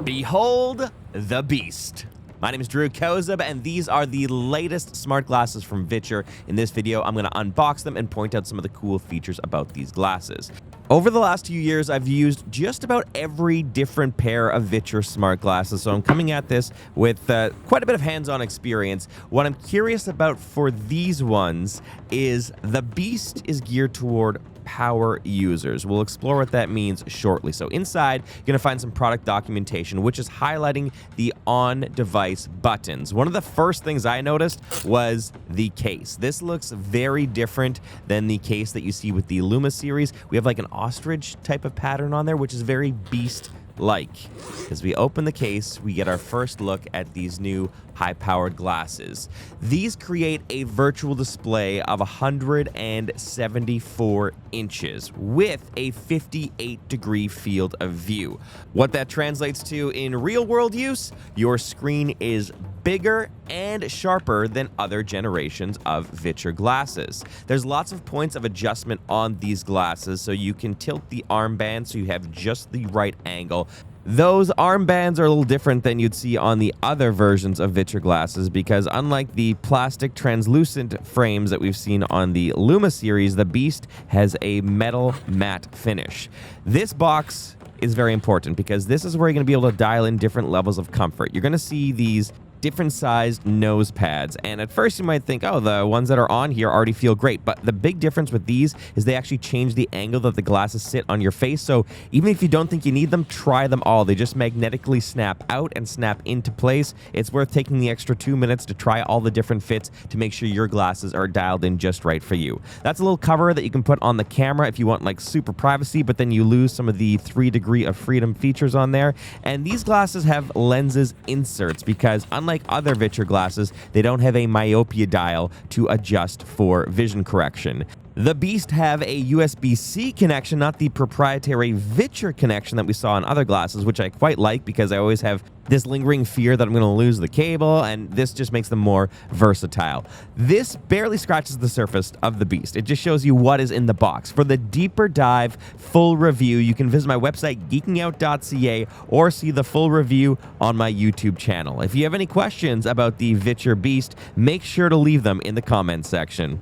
Behold the beast. My name is Drew Kozub, and these are the latest smart glasses from VITURE. In this video, I'm going to unbox them and point out some of the cool features about these glasses. Over the last few years, I've used just about every different pair of VITURE smart glasses, so I'm coming at this with quite a bit of hands-on experience. What I'm curious about for these ones is the Beast is geared toward power users. We'll explore what that means shortly. So inside, you're going to find some product documentation, which is highlighting the on-device buttons. One of the first things I noticed was the case. This looks very different than the case that you see with the Luma series. We have like an ostrich type of pattern on there, which is very Beast-like. As we open the case, we get our first look at these new high-powered glasses. These create a virtual display of 174 inches with a 58-degree field of view. What that translates to in real-world use, your screen is bigger and sharper than other generations of VITURE glasses. There's lots of points of adjustment on these glasses, so you can tilt the armband so you have just the right angle. Those armbands are a little different than you'd see on the other versions of VITURE glasses because unlike the plastic translucent frames that we've seen on the Luma series, the Beast has a metal matte finish. This box is very important because this is where you're going to be able to dial in different levels of comfort. You're going to see these different sized nose pads, and at first you might think, oh, the ones that are on here already feel great, but the big difference with these is they actually change the angle that the glasses sit on your face. So even if you don't think you need them, try them all. They just magnetically snap out and snap into place. It's worth taking the extra 2 minutes to try all the different fits to make sure your glasses are dialed in just right for you. That's a little cover that you can put on the camera if you want like super privacy, but then you lose some of the 3 degree of freedom features on there. And these glasses have lenses inserts because unlike other VITURE glasses, they don't have a myopia dial to adjust for vision correction. The Beast have a USB-C connection, not the proprietary VITURE connection that we saw in other glasses, which I quite like because I always have this lingering fear that I'm going to lose the cable, and this just makes them more versatile. This barely scratches the surface of the Beast. It just shows you what is in the box. For the deeper dive full review, you can visit my website, geekingout.ca, or see the full review on my YouTube channel. If you have any questions about the VITURE Beast, make sure to leave them in the comments section.